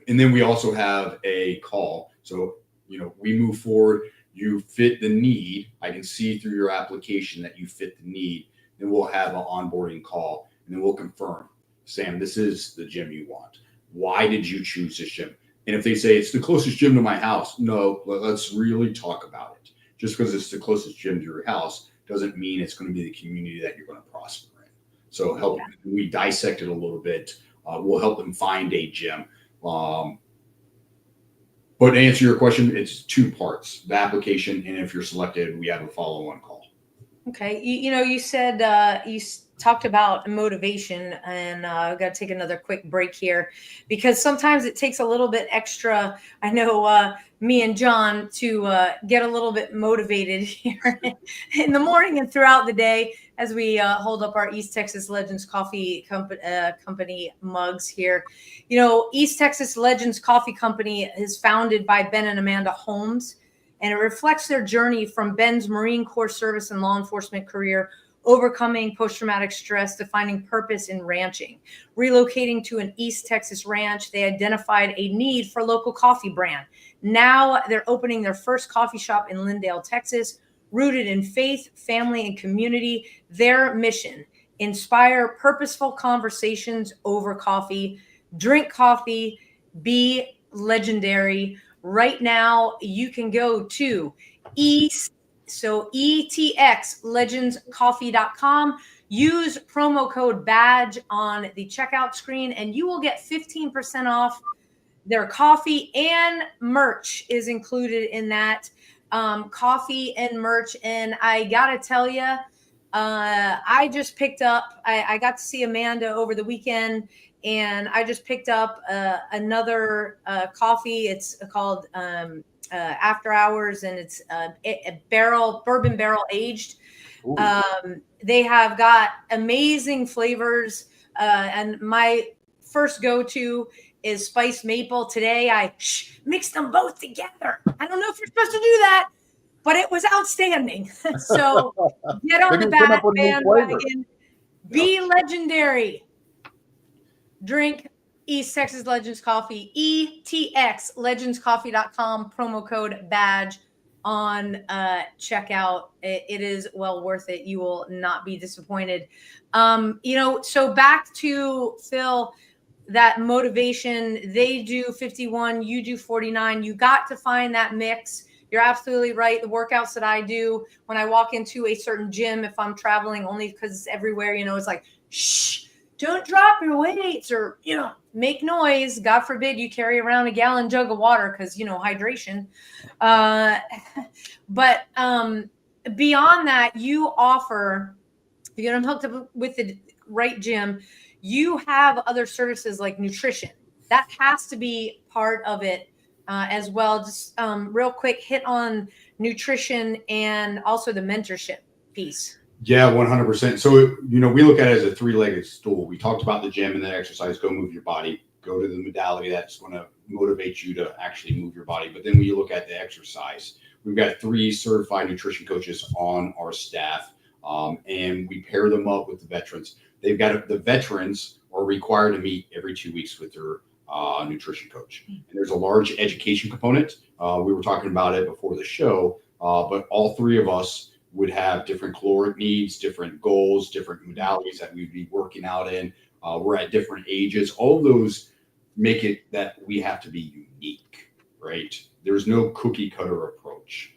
And then we also have a call. So, we move forward. You fit the need. I can see through your application that you fit the need. Then we'll have an onboarding call, and then we'll confirm, Sam, this is the gym you want. Why did you choose this gym? And if they say it's the closest gym to my house, no, let's really talk about it. Just because it's the closest gym to your house doesn't mean it's going to be the community that you're going to prosper in. So we dissect it a little bit. We'll help them find a gym. But to answer your question, it's 2 parts, the application, and if you're selected, we have a follow-on call. Okay. You said you talked about motivation, and I've got to take another quick break here because sometimes it takes a little bit extra. I know me and John to get a little bit motivated here in the morning and throughout the day as we hold up our East Texas Legends Coffee Company mugs here. East Texas Legends Coffee Company is founded by Ben and Amanda Holmes, and it reflects their journey from Ben's Marine Corps service and law enforcement career, overcoming post-traumatic stress to finding purpose in ranching. Relocating to an East Texas ranch, they identified a need for a local coffee brand. Now they're opening their first coffee shop in Lindale, Texas, rooted in faith, family, and community. Their mission: inspire purposeful conversations over coffee. Drink coffee, be legendary. Right now, you can go to ETXLegendsCoffee.com. Use promo code BADGE on the checkout screen, and you will get 15% off. Their coffee and merch is included in that. Coffee and merch. And I got to tell you, I just picked up, I got to see Amanda over the weekend, and I just picked up another coffee. It's called After Hours, and it's a bourbon barrel aged. They have got amazing flavors, and my first go-to is spiced maple. Today I mixed them both together. I don't know if you're supposed to do that, but it was outstanding. So get on the bandwagon, be legendary. Drink East Texas Legends Coffee, ETXLegendsCoffee.com, promo code BADGE on checkout. It is well worth it. You will not be disappointed. So back to Phil, that motivation, they do 51, you do 49. You got to find that mix. You're absolutely right. The workouts that I do when I walk into a certain gym, if I'm traveling, only because it's everywhere, it's like, shh, don't drop your weights or, make noise. God forbid you carry around a gallon jug of water because, hydration. But beyond that, you offer, if you get them hooked up with the right gym, you have other services like nutrition. That has to be part of it as well. Just real quick, hit on nutrition and also the mentorship piece. Yeah, 100%. So, we look at it as a 3-legged stool. We talked about the gym and the exercise, go move your body, go to the modality that's going to motivate you to actually move your body. But then when you look at the exercise, we've got 3 certified nutrition coaches on our staff, and we pair them up with the veterans. The veterans are required to meet every 2 weeks with their nutrition coach. And there's a large education component. We were talking about it before the show, but all 3 of us would have different caloric needs, different goals, different modalities that we'd be working out in. We're at different ages. All of those make it that we have to be unique, right? There's no cookie cutter approach.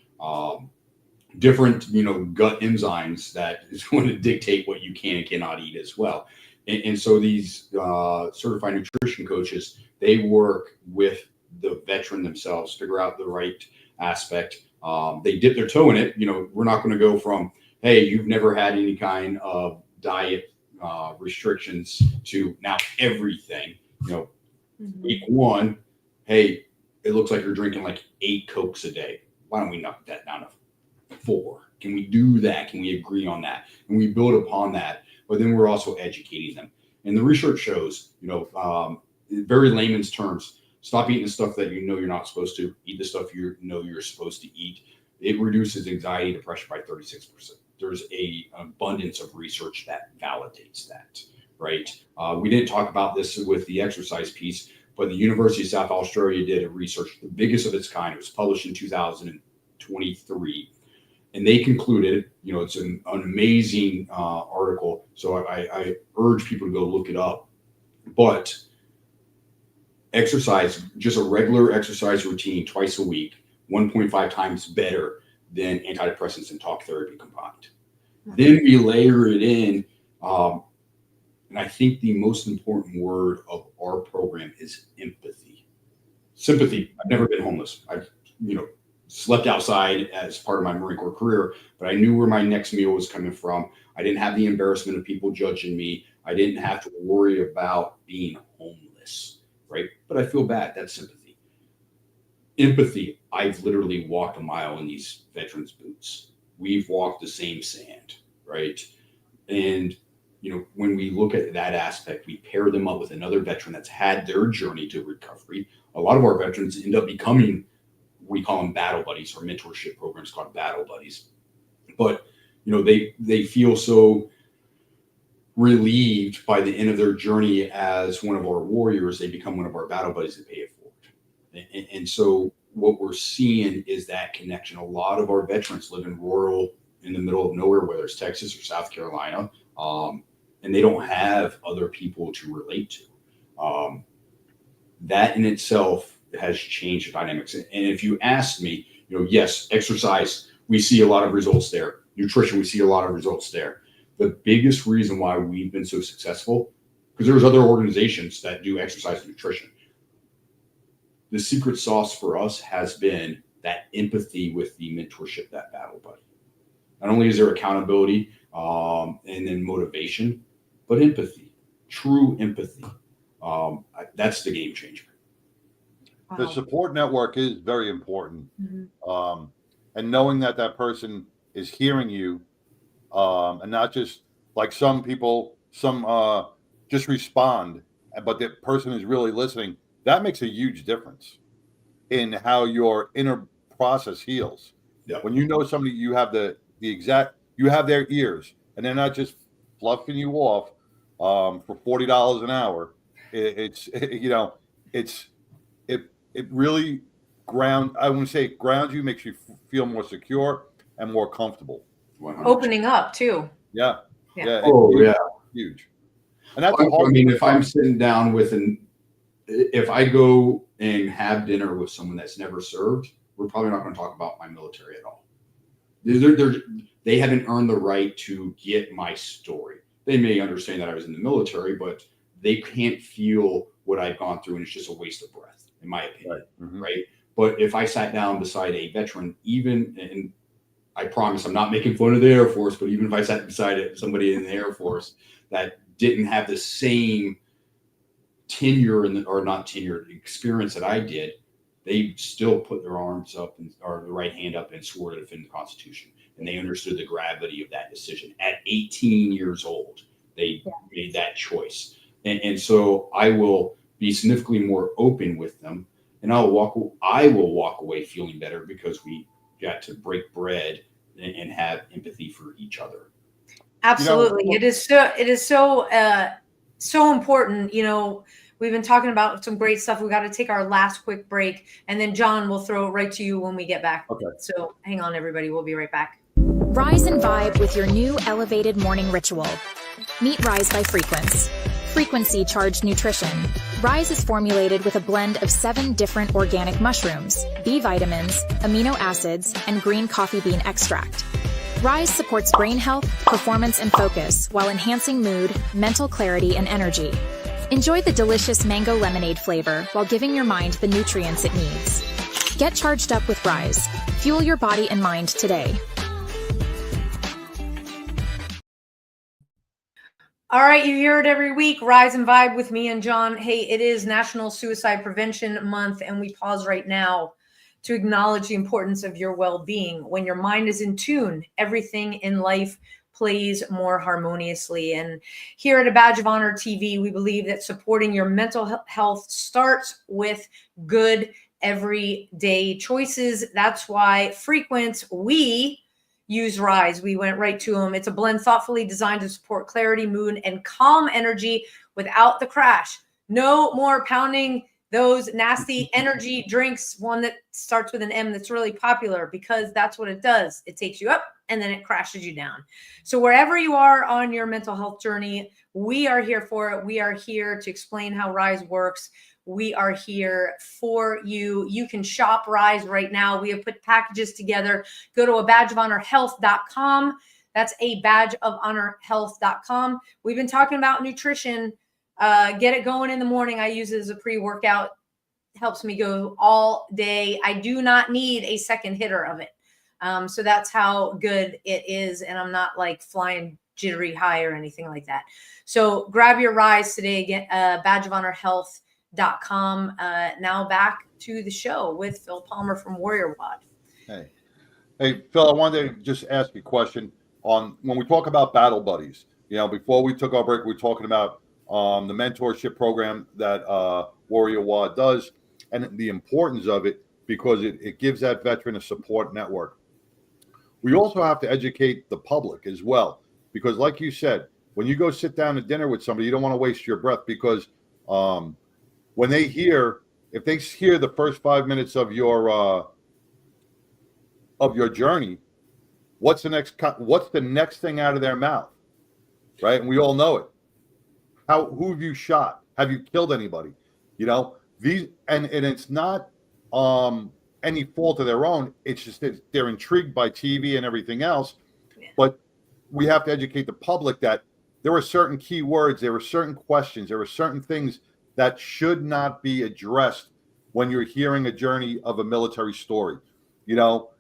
Different, gut enzymes that is going to dictate what you can and cannot eat as well. And so these certified nutrition coaches, they work with the veteran themselves, figure out the right aspect. They dip their toe in it. We're not going to go from, hey, you've never had any kind of diet restrictions to now everything. Week 1, hey, it looks like you're drinking like 8 Cokes a day. Why don't we knock that down to 4? Can we do that? Can we agree on that? And we build upon that, but then we're also educating them. And the research shows, in very layman's terms, stop eating the stuff that you know you're not supposed to. Eat the stuff you know you're supposed to eat. It reduces anxiety, depression by 36%. There's an abundance of research that validates that, right? We didn't talk about this with the exercise piece, but the University of South Australia did a research, the biggest of its kind. It was published in 2023. And they concluded, it's an amazing article. So I urge people to go look it up. But exercise, just a regular exercise routine twice a week, 1.5 times better than antidepressants and talk therapy combined. Then we layer it in. And I think the most important word of our program is empathy. Sympathy. I've never been homeless. I've, slept outside as part of my Marine Corps career, but I knew where my next meal was coming from. I didn't have the embarrassment of people judging me. I didn't have to worry about being homeless, right? But I feel bad. That's sympathy. Empathy. I've literally walked a mile in these veterans' boots. We've walked the same sand, right? And, when we look at that aspect, we pair them up with another veteran that's had their journey to recovery. A lot of our veterans end up becoming, we call them battle buddies, or mentorship programs called battle buddies. But, they feel so relieved by the end of their journey as one of our warriors. They become one of our battle buddies and pay it forward. And so what we're seeing is that connection. A lot of our veterans live in rural, in the middle of nowhere, whether it's Texas or South Carolina, and they don't have other people to relate to. That in itself has changed the dynamics. And if you ask me, yes, exercise, we see a lot of results there. Nutrition, we see a lot of results there. The biggest reason why we've been so successful, because there's other organizations that do exercise and nutrition. The secret sauce for us has been that empathy with the mentorship, that battle buddy. Not only is there accountability and then motivation, but empathy, true empathy. That's the game changer. The support network is very important. And knowing that person is hearing you, and not just like some people, just respond, but the person is really listening. That makes a huge difference in how your inner process heals. Yeah. When you know somebody, you have you have their ears, and they're not just fluffing you off for $40 an hour. It really grounds you, makes you feel more secure and more comfortable. 100%. Opening up too. Yeah. Huge. And that's if I'm sitting down with if I go and have dinner with someone that's never served, we're probably not going to talk about my military at all. They haven't earned the right to get my story. They may understand that I was in the military, but they can't feel what I've gone through, and it's just a waste of breath, in my opinion, right? But if I sat down beside a veteran, and I promise I'm not making fun of the Air Force, but even if I sat beside somebody in the Air Force that didn't have the same tenure or not tenure experience that I did, they still put their arms up or the right hand up and swore to defend the Constitution. And they understood the gravity of that decision. At 18 years old, they made that choice. And so I will be significantly more open with them, and I will walk away feeling better because we got to break bread and have empathy for each other. Absolutely. It is so important. We've been talking about some great stuff. We got to take our last quick break, and then John will throw it right to you when we get back. Okay. So hang on, everybody. We'll be right back. Rise and vibe with your new elevated morning ritual. Meet Rise by Frequency. Frequency charged nutrition. Rise is formulated with a blend of 7 different organic mushrooms, B vitamins, amino acids, and green coffee bean extract. Rise supports brain health, performance, and focus while enhancing mood, mental clarity, and energy. Enjoy the delicious mango lemonade flavor while giving your mind the nutrients it needs. Get charged up with Rise. Fuel your body and mind today. All right, you hear it every week. Rise and vibe with me and John. Hey, it is National Suicide Prevention Month, and we pause right now to acknowledge the importance of your well-being. When your mind is in tune, everything in life plays more harmoniously. And here at A Badge of Honor TV, we believe that supporting your mental health starts with good everyday choices. That's why we use Rise. We went right to them. It's a blend thoughtfully designed to support clarity, mood, and calm energy without the crash. No more pounding those nasty energy drinks, one that starts with an M that's really popular, because that's what it does. It takes you up and then it crashes you down. So wherever you are on your mental health journey, we are here for it. We are here to explain how Rise works. We are here for you. You can shop Rise right now. We have put packages together. Go to abadgeofhonorhealth.com. That's abadgeofhonorhealth.com. We've been talking about nutrition. Get it going in the morning. I use it as a pre-workout. Helps me go all day. I do not need a second hitter of it. So that's how good it is. And I'm not like flying jittery high or anything like that. So grab your Rise today. Get badgeofhonorhealth.com. Now back to the show with Phil Palmer from WarriorWOD. Hey, Phil, I wanted to just ask you a question on when we talk about battle buddies. You know, before we took our break, we were talking about the mentorship program that WarriorWOD does and the importance of it, because it gives that veteran a support network. We also have to educate the public as well, because like you said, when you go sit down to dinner with somebody, you don't want to waste your breath, because when they hear, if they hear the first 5 minutes of your journey, what's the next thing out of their mouth, right? And we all know it. Who have you shot? Have you killed anybody? You know, and it's not any fault of their own. It's just that they're intrigued by TV and everything else. Yeah. But we have to educate the public that there are certain keywords, there are certain questions, there are certain things that should not be addressed when you're hearing a journey of a military story. You know,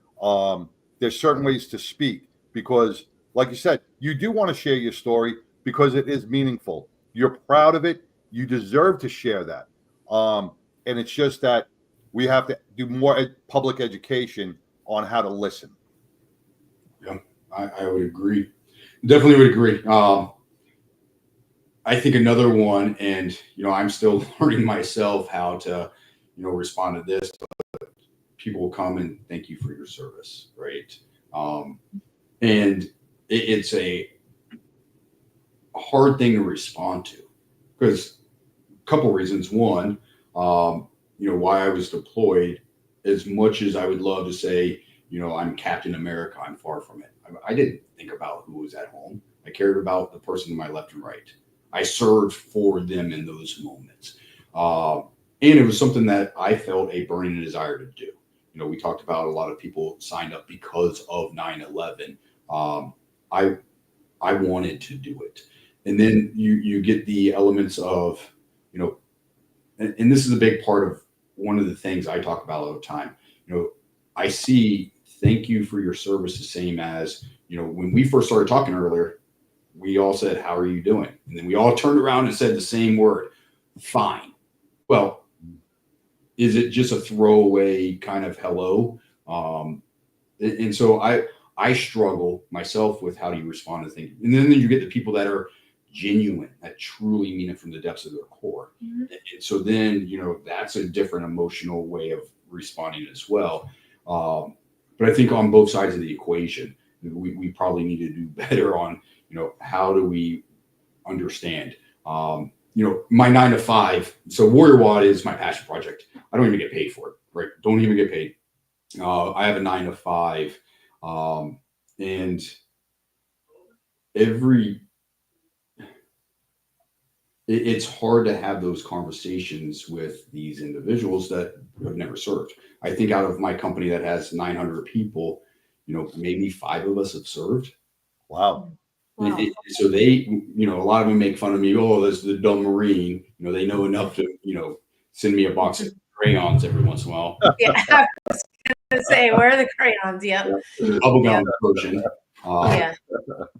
there's certain ways to speak, because, like you said, you do want to share your story because it is meaningful. You're proud of it. You deserve to share that. And it's just that we have to do more public education on how to listen. Yeah, I would agree. Definitely would agree. I think another one, and, you know, I'm still learning myself how to, you know, respond to this, but people will come and thank you for your service, right? And it's a hard thing to respond to, because a couple reasons. One, you know, why I was deployed, as much as I would love to say, you know, I'm Captain America, I'm far from it. I didn't think about who was at home. I cared about the person to my left and right. I served for them in those moments. And it was something that I felt a burning desire to do. You know, we talked about a lot of people signed up because of 9/11. I wanted to do it. And then you get the elements of, you know, and this is a big part of one of the things I talk about all the time. You know, I see thank you for your service the same as, you know, when we first started talking earlier, we all said, how are you doing? And then we all turned around and said the same word, fine. Well, is it just a throwaway kind of hello? And so I struggle myself with how do you respond to things. And then you get the people that are genuine, that truly mean it from the depths of their core. Mm-hmm. And so then, you know, that's a different emotional way of responding as well. But I think on both sides of the equation, we probably need to do better on, you know, how do we understand, you know, my 9 to 5. So WarriorWOD is my passion project. I don't even get paid for it, right? Don't even get paid. I have a 9 to 5. And it's hard to have those conversations with these individuals that have never served. I think out of my company that has 900 people, you know, maybe 5 of us have served. Wow. So they, you know, a lot of them make fun of me. Oh, there's the dumb Marine. You know, they know enough to, you know, send me a box of crayons every once in a while. Yeah, I was going to say, where are the crayons? Yeah. Bubblegum version. Yeah.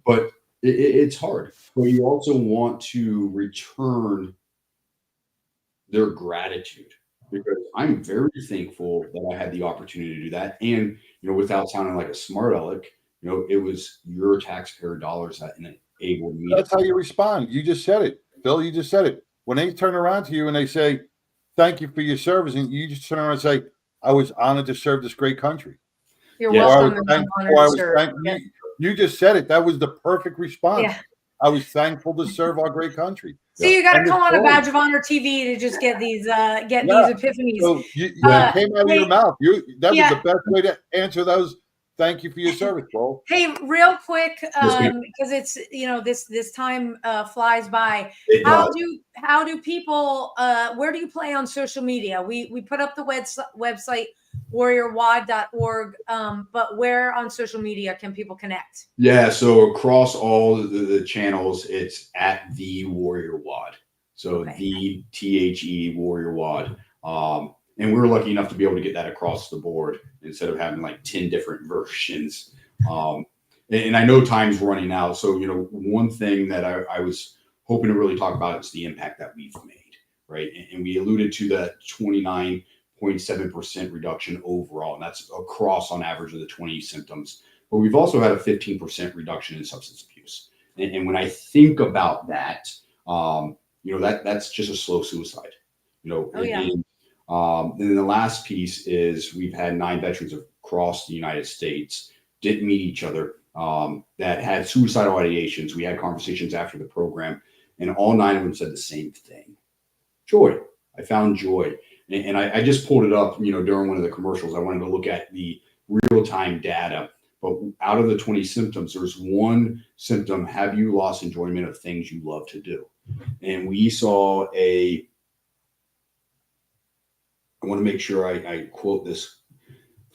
But it's hard, but you also want to return their gratitude, because I'm very thankful that I had the opportunity to do that. And, without sounding like a smart aleck, it was your taxpayer dollars that enabled me. That's how you respond. You just said it, Phil. You just said it. When they turn around to you and they say, "Thank you for your service," and you just turn around and say, "I was honored to serve this great country." You're Yeah. welcome. And I'm honored to serve. You just said it. That was the perfect response. Yeah. I was thankful to serve our great country. So you got to come on a Badge of Honor TV to just get these these epiphanies. So it came out of your mouth. That was the best way to answer those. Thank you for your service, bro. Hey, real quick, because it's this time flies by. How do people? Where do you play on social media? We put up the website WarriorWOD.org, but where on social media can people connect? Yeah, so across all the channels, it's at the WarriorWOD. So the THE WarriorWOD. And we were lucky enough to be able to get that across the board instead of having like 10 different versions. And I know time's running out. So, one thing that I was hoping to really talk about is the impact that we've made, right? And we alluded to that 29.7% reduction overall, and that's across on average of the 20 symptoms. But we've also had a 15% reduction in substance abuse. And when I think about that, that's just a slow suicide, And then the last piece is we've had 9 veterans across the United States didn't meet each other that had suicidal ideations. We had conversations after the program, and all 9 of them said the same thing: joy. I found joy. And I just pulled it up, during one of the commercials. I wanted to look at the real-time data. But out of the 20 symptoms, there's one symptom: have you lost enjoyment of things you love to do? And we saw I want to make sure I quote this.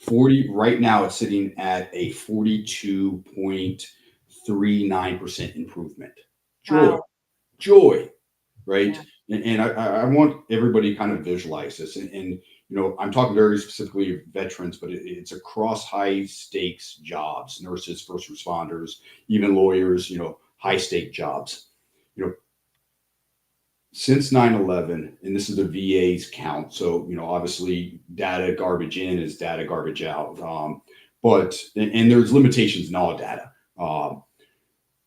40 right now, it's sitting at a 42.39% improvement. Joy, right? Yeah. And I want everybody to kind of visualize this. And I'm talking very specifically of veterans, but it's across high stakes jobs: nurses, first responders, even lawyers. High stake jobs. Since 9/11, and this is the VA's count, so obviously data garbage in is data garbage out, but there's limitations in all data.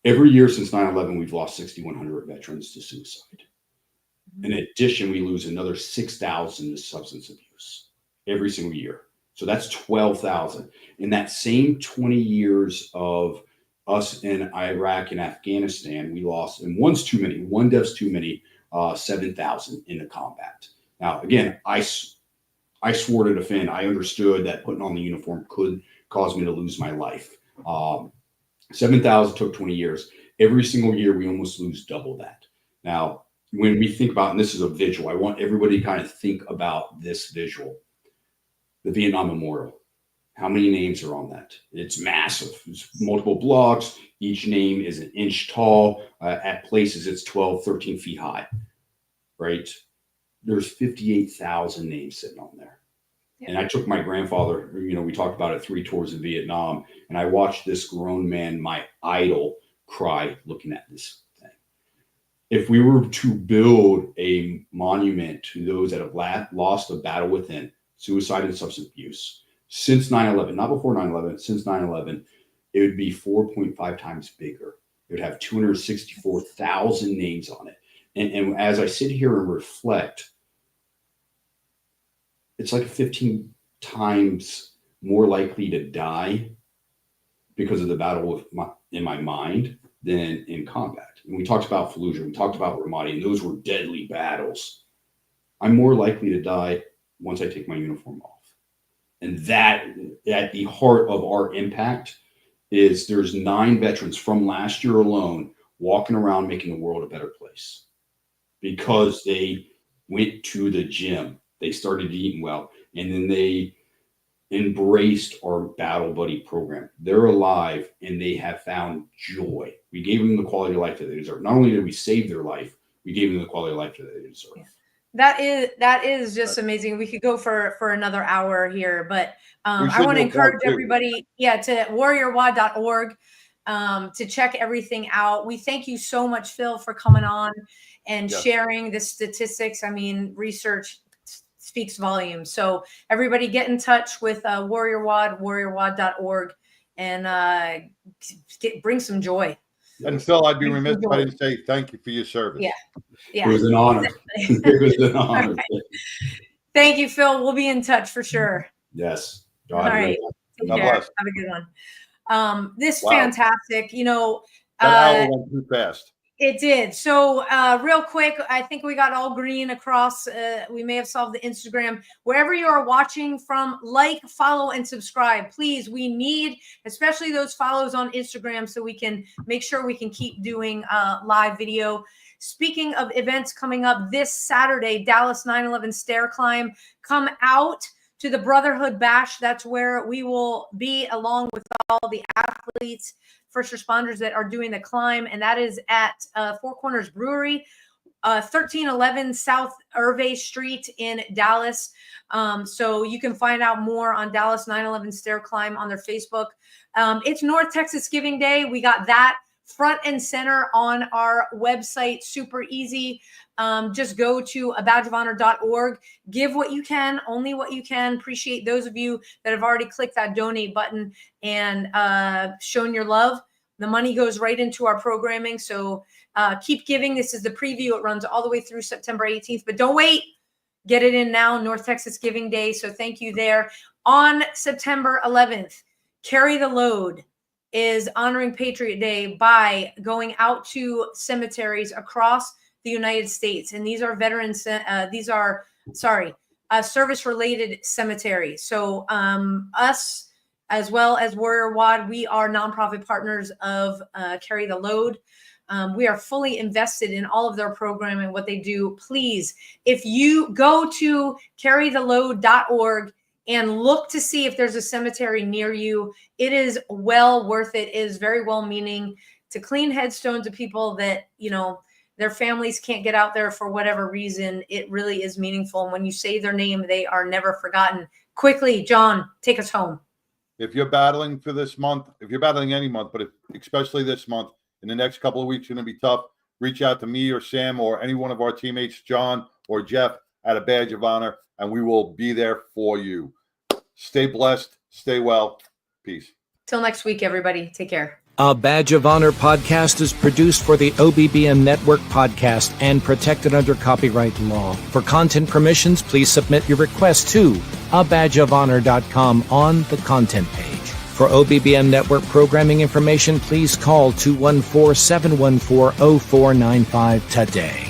Every year since 9/11, we've lost 6,100 veterans to suicide. In addition, we lose another 6,000 to substance abuse every single year. So that's 12,000. In that same 20 years of us in Iraq and Afghanistan, we lost, and one's too many, one death's too many, 7,000 in the combat. Now, again, I swore to defend. I understood that putting on the uniform could cause me to lose my life. 7,000 took 20 years. Every single year, we almost lose double that. Now, when we think about, and this is a visual, I want everybody to kind of think about this visual: the Vietnam Memorial. How many names are on that? It's massive. It's multiple blocks. Each name is an inch tall. At places, it's 12, 13 feet high, right? There's 58,000 names sitting on there. Yeah. And I took my grandfather, we talked about it, 3 tours of Vietnam, and I watched this grown man, my idol, cry looking at this thing. If we were to build a monument to those that have lost the battle within, suicide and substance abuse, since 9/11, not before 9/11, since 9/11, it would be 4.5 times bigger. It would have 264,000 names on it. And as I sit here and reflect, it's like 15 times more likely to die because of the battle in my mind than in combat. And we talked about Fallujah, we talked about Ramadi, and those were deadly battles. I'm more likely to die once I take my uniform off. And that, at the heart of our impact, is there's 9 veterans from last year alone walking around making the world a better place because they went to the gym, they started eating well, and then they embraced our Battle Buddy program. They're alive and they have found joy. We gave them the quality of life that they deserve. Not only did we save their life, we gave them the quality of life that they deserve. Yeah. That is just amazing. We could go for another hour here, but I want to encourage everybody, to WarriorWOD.org. to check everything out. We thank you so much, Phil, for coming on and sharing the statistics. I mean, research speaks volumes. So everybody get in touch with WarriorWOD, WarriorWOD.org, and bring some joy. And Phil, I'd be remiss if I didn't say thank you for your service. Yeah. It was an honor. It was an honor. Right. Thank you, Phil. We'll be in touch for sure. Yes. All right. Take care. Have a good one. This fantastic, that hour went too fast. It did. So real quick, I think we got all green across. We may have solved the Instagram. Wherever you are watching from, like, follow, and subscribe. Please, we need, especially those follows on Instagram, so we can make sure we can keep doing live video. Speaking of events coming up this Saturday, Dallas 9/11 Stair Climb. Come out to the Brotherhood Bash. That's where we will be, along with all the athletes, first responders that are doing the climb, and that is at Four Corners Brewery, 1311 South Irvay Street in Dallas. So you can find out more on Dallas 9/11 Stair Climb on their Facebook. It's North Texas Giving Day. We got that front and center on our website. Super easy. Just go to abadgeofhonor.org. Give what you can, only what you can. Appreciate those of you that have already clicked that donate button and shown your love. The money goes right into our programming. So keep giving. This is the preview. It runs all the way through September 18th, but don't wait. Get it in now, North Texas Giving Day. So thank you there. On September 11th, Carry the Load is honoring Patriot Day by going out to cemeteries across the United States. And these are veterans, service-related cemeteries. So us, as well as WarriorWOD, we are nonprofit partners of Carry the Load. We are fully invested in all of their programming and what they do. Please, if you go to carrytheload.org and look to see if there's a cemetery near you, it is well worth it. It is very well-meaning to clean headstones to people that, their families can't get out there for whatever reason. It really is meaningful. And when you say their name, they are never forgotten. Quickly, John, take us home. If you're battling for this month, if you're battling any month, but especially this month, in the next couple of weeks, it's going to be tough. Reach out to me or Sam or any one of our teammates, John or Jeff, at A Badge of Honor, and we will be there for you. Stay blessed. Stay well. Peace. Till next week, everybody. Take care. A Badge of Honor podcast is produced for the OBBM Network podcast and protected under copyright law. For content permissions, please submit your request to abadgeofhonor.com on the content page. For OBBM Network programming information, please call 214-714-0495 today.